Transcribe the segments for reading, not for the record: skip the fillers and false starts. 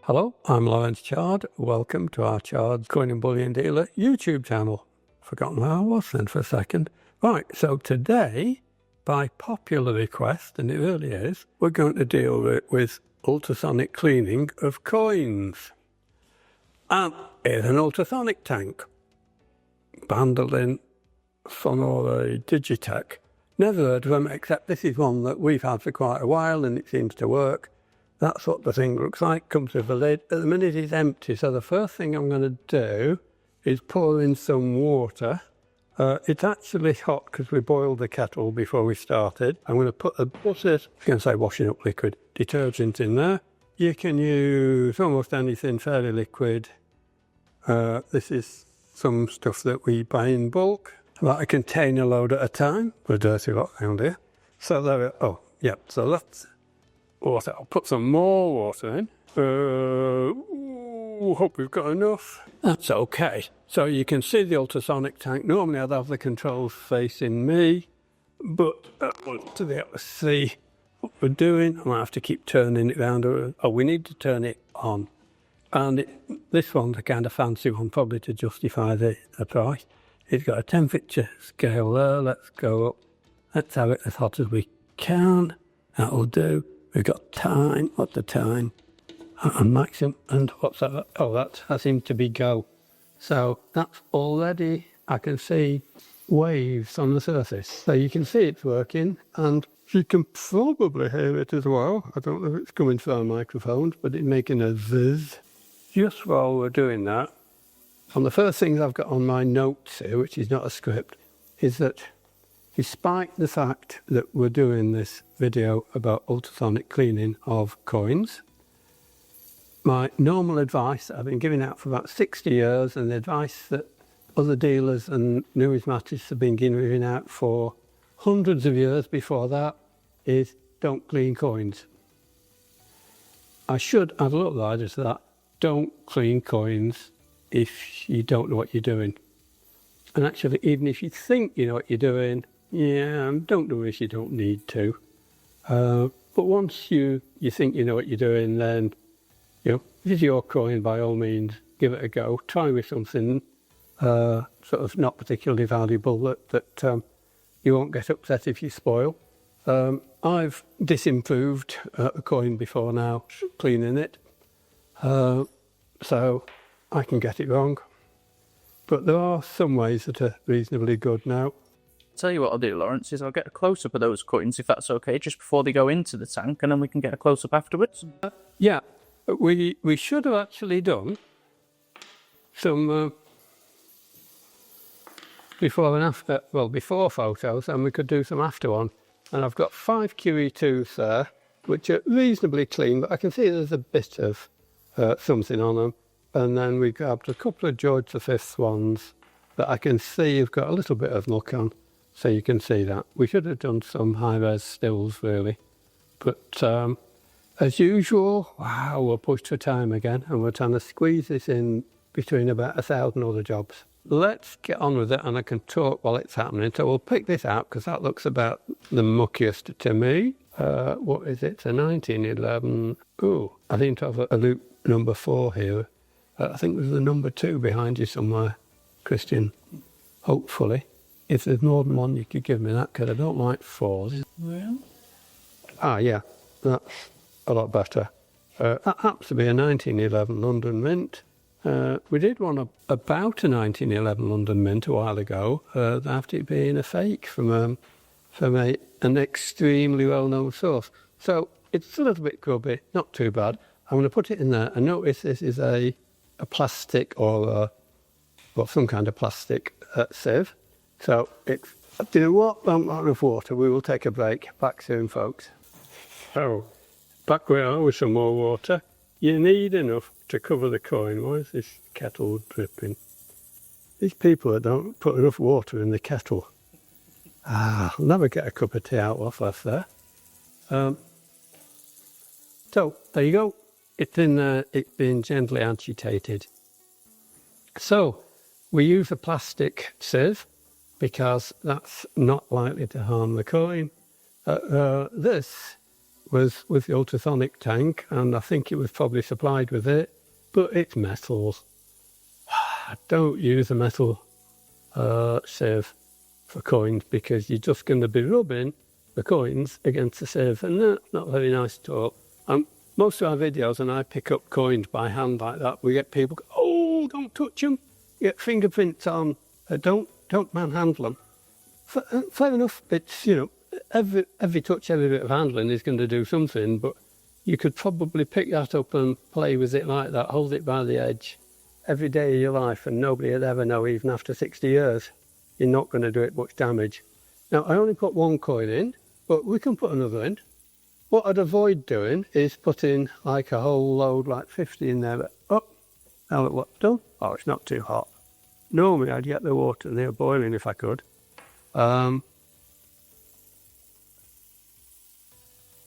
Hello, I'm Lawrence Chard. Welcome to our Chard's Coin and Bullion Dealer YouTube channel. Forgotten where I was then for a second. Right, so today, by popular request, and it really is, we're going to deal with ultrasonic cleaning of coins. And here's an ultrasonic tank. Bandolin Sonora Digitech. Never heard of them, except this is one that we've had for quite a while and it seems to work. That's what the thing looks like, comes with a lid. At the minute it's empty, so the first thing I'm going to do is pour in some water. It's actually hot because we boiled the kettle before we started. I'm going to put a butter, I'm going to say washing up liquid, detergent in there. You can use almost anything fairly liquid. This is some stuff that we buy in bulk, about a container load at a time. We're a dirty lot around here. So there, so that's water. I'll put some more water in. Hope we've got enough. That's okay. So you can see the ultrasonic tank. Normally I'd have the controls facing me, but to be able to see what we're doing, I might have to keep turning it around. We need to turn it on. And this one's a kind of fancy one, probably to justify the price. It's got a temperature scale there. Let's go up. Let's have it as hot as we can. That'll do. We've got time. What's the time? And maximum. And what's that? Oh, that seems to be go. So that's already, I can see waves on the surface. So you can see it's working, and you can probably hear it as well. I don't know if it's coming through our microphones, but it's making a zzz. Just while we're doing that, one of the first things I've got on my notes here, which is not a script, is that despite the fact that we're doing this video about ultrasonic cleaning of coins, my normal advice that I've been giving out for about 60 years, and the advice that other dealers and numismatists have been giving out for hundreds of years before that, is don't clean coins. I should add a little rider to that. Don't clean coins if you don't know what you're doing. And actually, even if you think you know what you're doing, don't do it if you don't need to. But once you think you know what you're doing, then, if it's your coin, by all means, give it a go. Try with something sort of not particularly valuable that you won't get upset if you spoil. I've disimproved a coin before now, cleaning it. So I can get it wrong. But there are some ways that are reasonably good now. Tell you what I'll do, Lawrence, is I'll get a close-up of those coins, if that's okay, just before they go into the tank, and then we can get a close-up afterwards. Yeah, we should have actually done some before and after, before photos, and we could do some after one. And I've got 5 QE2s there, which are reasonably clean, but I can see there's a bit of something on them. And then we grabbed a couple of George V ones that I can see have got a little bit of muck on. So you can see that. We should have done some high-res stills, really. But as usual, wow, we're pushed for time again, and we're trying to squeeze this in between about 1,000 other jobs. Let's get on with it, and I can talk while it's happening. So we'll pick this out, because that looks about the muckiest to me. What is it? It's a 1911. Ooh, I seem to have a loop number 4 here. I think there's a number 2 behind you somewhere, Christian, hopefully. If there's more than one, you could give me that, because I don't like 4s. Well? Yeah, that's a lot better. That happens to be a 1911 London Mint. We did one about a 1911 London Mint a while ago, after it being a fake from an extremely well-known source. So it's a little bit grubby, not too bad. I'm going to put it in there, and notice this is a plastic or some kind of plastic sieve. So it's, do you know what? I'm out of water. We will take a break. Back soon, folks. So, back we are with some more water. You need enough to cover the coin. Why is this kettle dripping? These people that don't put enough water in the kettle. I'll never get a cup of tea out of us there. So, there you go. It's in there. It's been gently agitated. So, we use a plastic sieve, because that's not likely to harm the coin. This with the ultrasonic tank, and I think it was probably supplied with it, but it's metal. Don't use a metal sieve for coins, because you're just going to be rubbing the coins against the sieve, and that's not very nice at all. Most of our videos, and I pick up coins by hand like that, we get people go, oh, don't touch them, you get fingerprints on, don't manhandle them. Fair enough, it's, you know, every touch, every bit of handling is going to do something, but you could probably pick that up and play with it like that, hold it by the edge every day of your life, and nobody would ever know, even after 60 years. You're not going to do it much damage. Now, I only put one coin in, but we can put another in. What I'd avoid doing is putting like a whole load, like 50 in there, but oh, now look what's done. Oh, it's not too hot. Normally I'd get the water near boiling if I could.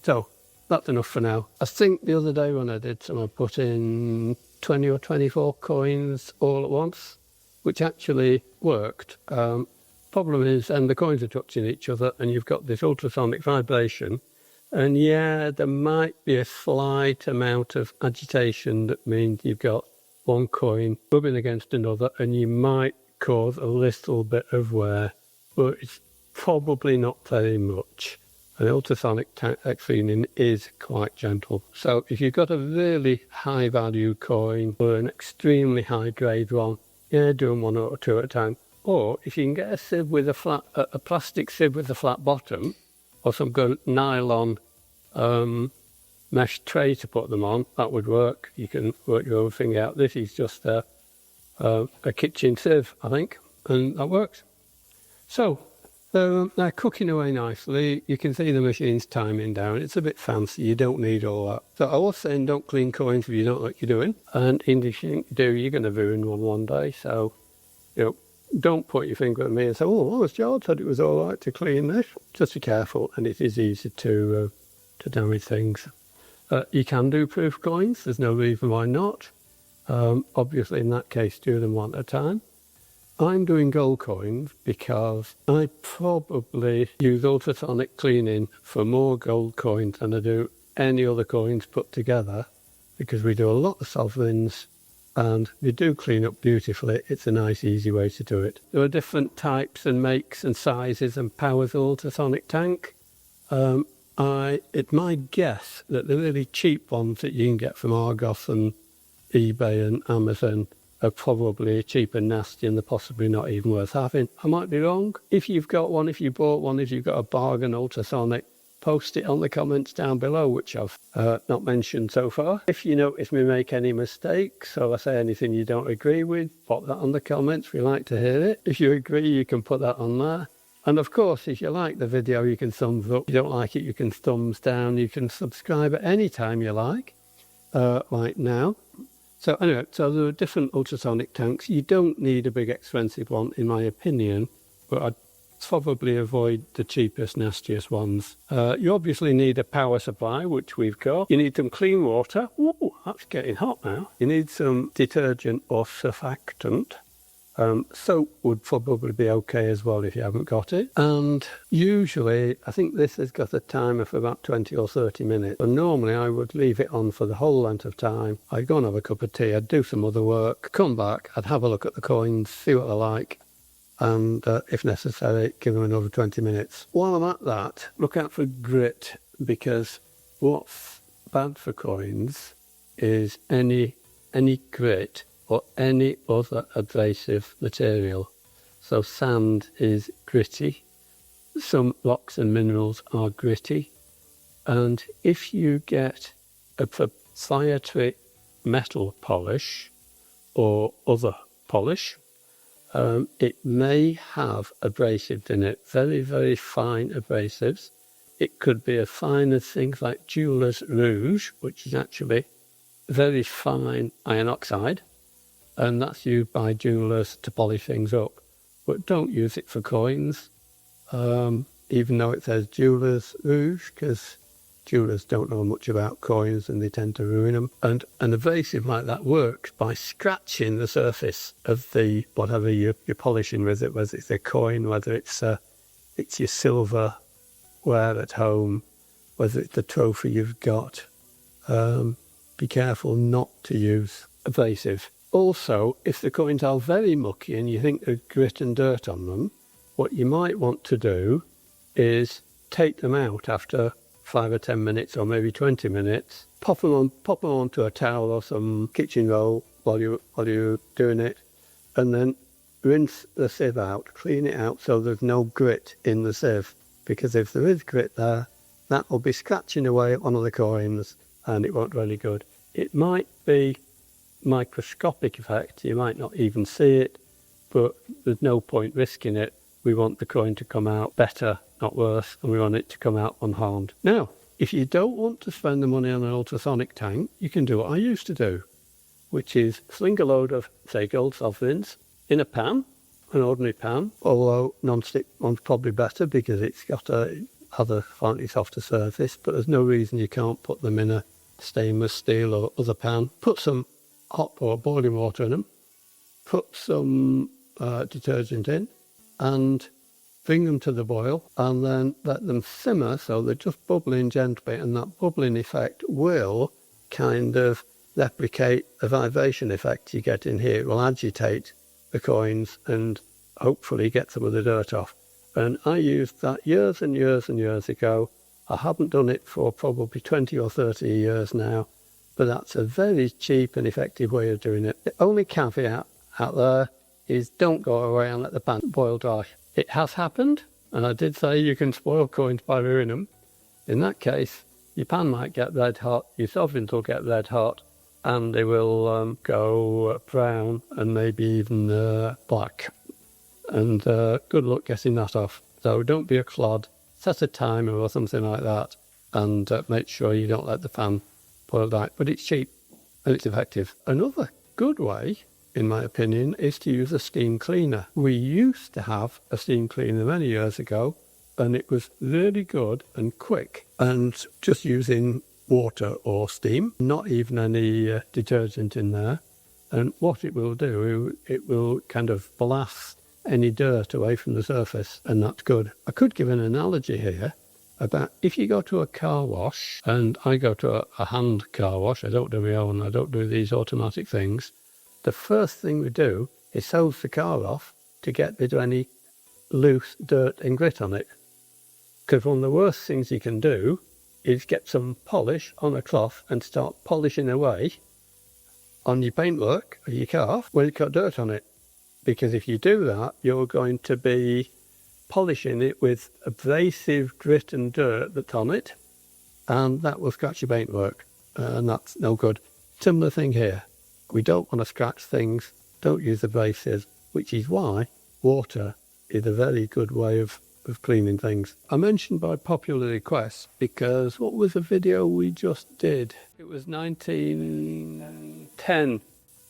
So that's enough for now. I think the other day when I did some, I put in 20 or 24 coins all at once, which actually worked. Problem is, and the coins are touching each other, and you've got this ultrasonic vibration, and yeah, there might be a slight amount of agitation. That means you've got one coin rubbing against another, and you might cause a little bit of wear, but it's probably not very much. An ultrasonic cleaning is quite gentle. So if you've got a really high value coin or an extremely high grade one, yeah, do them one or two at a time. Or if you can get a sieve with a plastic sieve with a flat bottom, or some good nylon mesh tray to put them on, that would work. You can work your own thing out. This is just a kitchen sieve, I think, and that works. So they're cooking away nicely. You can see the machine's timing down. It's a bit fancy. You don't need all that. So I was saying don't clean coins if you don't know what you're doing. And in the thing you do, you're going to ruin one day. So, you know, don't put your finger at me and say, oh, as George said it was all right to clean this. Just be careful, and it is easy to damage things. You can do proof coins. There's no reason why not. Obviously, in that case, do them one at a time. I'm doing gold coins because I probably use ultrasonic cleaning for more gold coins than I do any other coins put together, because we do a lot of sovereigns and they do clean up beautifully. It's a nice, easy way to do it. There are different types and makes and sizes and powers of ultrasonic tank. It's my guess that the really cheap ones that you can get from Argos and eBay and Amazon are probably cheap and nasty, and they're possibly not even worth having. I might be wrong. If you've got one, if you bought one, if you've got a bargain ultrasonic, post it on the comments down below, which I've not mentioned so far. If you notice me make any mistakes, or I say anything you don't agree with, pop that on the comments. We like to hear it. If you agree, you can put that on there. And of course, if you like the video, you can thumbs up. If you don't like it, you can thumbs down. You can subscribe at any time you like now. So anyway, so there are different ultrasonic tanks. You don't need a big expensive one, in my opinion, but I'd probably avoid the cheapest, nastiest ones. You obviously need a power supply, which we've got. You need some clean water. Ooh, that's getting hot now. You need some detergent or surfactant. Soap would probably be okay as well if you haven't got it. And usually, I think this has got a timer for about 20 or 30 minutes. And normally I would leave it on for the whole length of time. I'd go and have a cup of tea, I'd do some other work, come back, I'd have a look at the coins, see what they're like, and if necessary, give them another 20 minutes. While I'm at that, look out for grit, because what's bad for coins is any grit or any other abrasive material. So sand is gritty, some rocks and minerals are gritty, and if you get a proprietary metal polish or other polish, it may have abrasives in it, very, very fine abrasives. It could be as fine as things like jeweler's rouge, which is actually very fine iron oxide, and that's used by jewelers to polish things up. But don't use it for coins, even though it says jeweler's rouge, because jewelers don't know much about coins and they tend to ruin them. And an abrasive like that works by scratching the surface of the whatever you're polishing with it, whether it's a coin, whether it's your silverware at home, whether it's the trophy you've got. Be careful not to use abrasive. Also, if the coins are very mucky and you think there's grit and dirt on them, what you might want to do is take them out after 5 or 10 minutes or maybe 20 minutes, pop them onto a towel or some kitchen roll while you're doing it, and then rinse the sieve out, clean it out so there's no grit in the sieve, because if there is grit there, that will be scratching away at one of the coins and it won't really good. It might be microscopic effect, you might not even see it, but there's no point risking it. We want the coin to come out better, not worse, and we want it to come out unharmed. Now, if you don't want to spend the money on an ultrasonic tank, you can do what I used to do, which is sling a load of, say, gold sovereigns in a pan, an ordinary pan, although non-stick one's probably better because it's got a slightly softer surface, but there's no reason you can't put them in a stainless steel or other pan. Put some hot or boiling water in them, put some detergent in, and bring them to the boil, and then let them simmer so they're just bubbling gently, and that bubbling effect will kind of replicate the vibration effect you get in here. It will agitate the coins and hopefully get some of the dirt off. And I used that years and years and years ago. I haven't done it for probably 20 or 30 years now, but that's a very cheap and effective way of doing it. The only caveat out there is don't go away and let the pan boil dry. It has happened, and I did say you can spoil coins by ruining them. In that case, your pan might get red hot, your sovereigns will get red hot, and they will go brown and maybe even black. And good luck getting that off. So don't be a clod. Set a timer or something like that, and make sure you don't let the pan boil dry. But it's cheap and it's effective. Another good way, in my opinion, is to use a steam cleaner. We used to have a steam cleaner many years ago, and it was really good and quick, and just using water or steam, not even any detergent in there. And what it will do, it will kind of blast any dirt away from the surface, and that's good. I could give an analogy here about if you go to a car wash, and I go to a hand car wash, I don't do my own, I don't do these automatic things. The first thing we do is hose the car off to get rid of any loose dirt and grit on it. Because one of the worst things you can do is get some polish on a cloth and start polishing away on your paintwork of your car when it's got dirt on it. Because if you do that, you're going to be polishing it with abrasive grit and dirt that's on it, and that will scratch your paintwork, and that's no good. Similar thing here. We don't want to scratch things, don't use abrasives, which is why water is a very good way of cleaning things. I mentioned by popular request because what was the video we just did? It was 1910.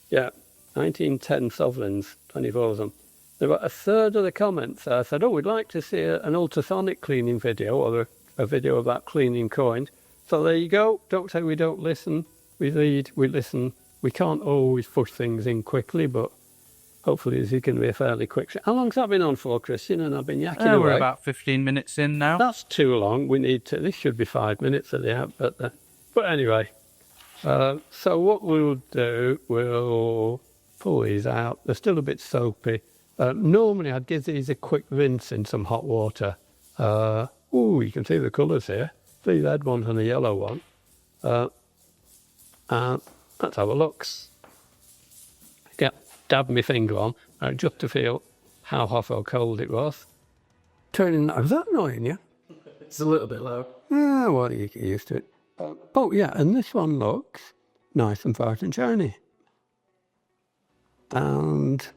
Yeah, 1910 sovereigns, 24 of them. There were a third of the comments said, oh, we'd like to see an ultrasonic cleaning video or a video about cleaning coins. So there you go. Don't say we don't listen. We read, we listen. We can't always push things in quickly, but hopefully this is going to be a fairly quick. How long's that been on for, Christian? And I've been yakking away. We're about 15 minutes in now. That's too long. We need to. This should be 5 minutes at the output. But anyway, so what we'll do, we'll pull these out. They're still a bit soapy. Normally I'd give these a quick rinse in some hot water. You can see the colours here. The red one and the yellow one. And let's have a look. Dab my finger on just to feel how hot or cold it was. Turning, is that annoying you? It's a little bit low. Ah, well, you get used to it. Oh yeah, and this one looks nice and bright and shiny. And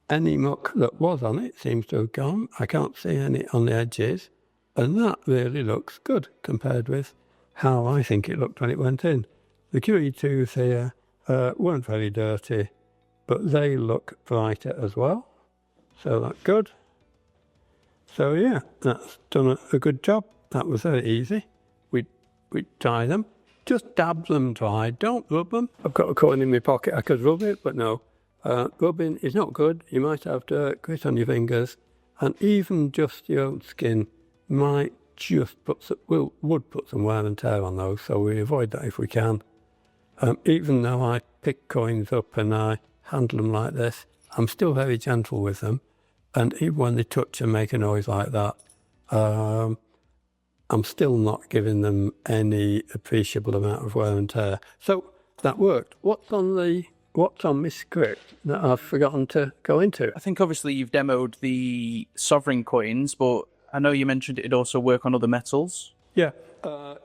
any muck that was on it seems to have gone. I can't see any on the edges. And that really looks good compared with how I think it looked when it went in. The QE2s here weren't very dirty, but they look brighter as well. So that's good. So yeah, that's done a good job. That was very easy. We dry them. Just dab them dry. Don't rub them. I've got a coin in my pocket. I could rub it, but no. Rubbing is not good. You might have dirt, grit on your fingers, and even just your own skin might just would put some wear and tear on those, so we avoid that if we can. Even though I pick coins up and I handle them like this, I'm still very gentle with them, and even when they touch and make a noise like that, I'm still not giving them any appreciable amount of wear and tear. So that worked. What's on my script that I've forgotten to go into? I think obviously you've demoed the sovereign coins, but I know you mentioned it'd also work on other metals. Yeah,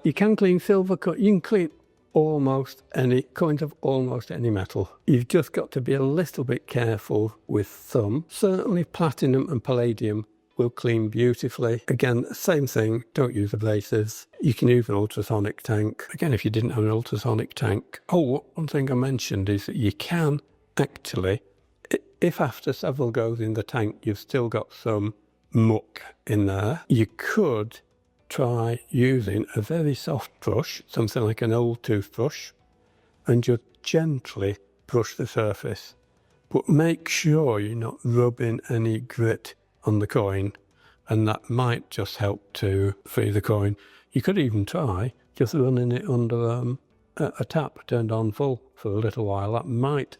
you can clean silver coins. You can clean almost any coins of almost any metal. You've just got to be a little bit careful with some. Certainly platinum and palladium will clean beautifully. Again, same thing, don't use abrasives. You can use an ultrasonic tank. Again, if you didn't have an ultrasonic tank. Oh, one thing I mentioned is that you can actually, if after several goes in the tank you've still got some muck in there, you could try using a very soft brush, something like an old toothbrush, and just gently brush the surface. But make sure you're not rubbing any grit on the coin, and that might just help to free the coin. You could even try just running it under a tap turned on full for a little while. That might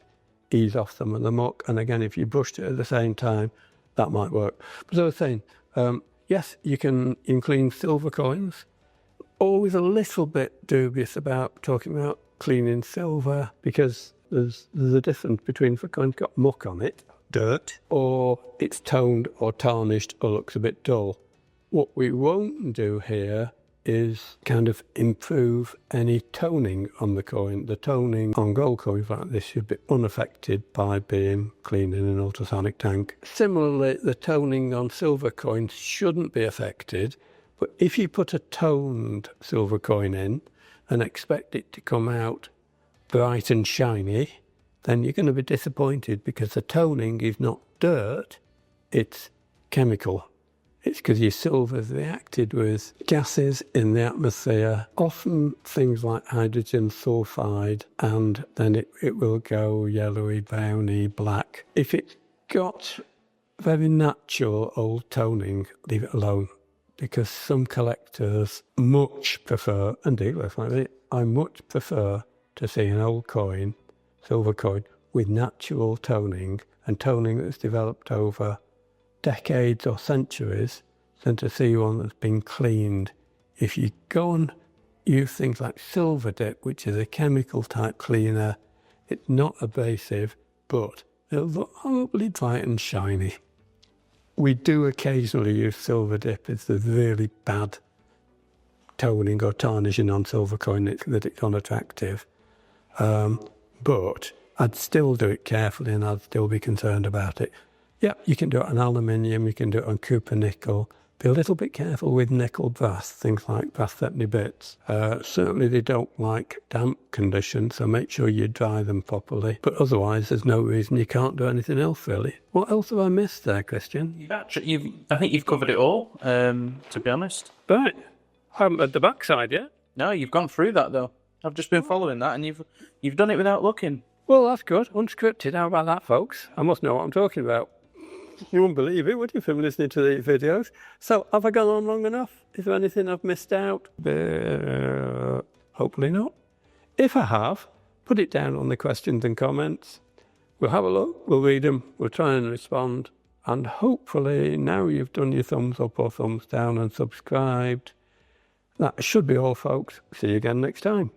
ease off some of the muck, and again, if you brushed it at the same time, that might work. But as I was saying, yes, you can clean silver coins. Always a little bit dubious about talking about cleaning silver, because there's a difference between if a coin's got muck on it, dirt, or it's toned or tarnished or looks a bit dull. What we won't do here is kind of improve any toning on the coin. The toning on gold coins like this should be unaffected by being cleaned in an ultrasonic tank. Similarly, the toning on silver coins shouldn't be affected, but if you put a toned silver coin in and expect it to come out bright and shiny, then you're going to be disappointed, because the toning is not dirt, it's chemical. It's because your silver's reacted with gases in the atmosphere, often things like hydrogen sulfide, and then it will go yellowy, browny, black. If it's got very natural old toning, leave it alone, because some collectors much prefer, and dealers like it, I much prefer to see an old coin, silver coin, with natural toning, and toning that's developed over decades or centuries, than to see one that's been cleaned. If you go and use things like silver dip, which is a chemical type cleaner, it's not abrasive, but it'll look horribly bright and shiny. We do occasionally use silver dip if there's really bad toning or tarnishing on silver coin that it's unattractive. But I'd still do it carefully, and I'd still be concerned about it. Yeah, you can do it on aluminium, you can do it on copper nickel. Be a little bit careful with nickel brass, things like brass threepenny bits. Certainly they don't like damp conditions, so make sure you dry them properly. But otherwise, there's no reason you can't do anything else, really. What else have I missed there, Christian? I think you've covered it all, to be honest. Right. I haven't read the backside yet. No, you've gone through that, though. I've just been following that, and you've done it without looking. Well, that's good. Unscripted. How about that, folks? I must know what I'm talking about. You wouldn't believe it, would you, from listening to these videos? So, have I gone on long enough? Is there anything I've missed out? Hopefully not. If I have, put it down on the questions and comments. We'll have a look, we'll read them, we'll try and respond. And hopefully, now you've done your thumbs up or thumbs down and subscribed. That should be all, folks. See you again next time.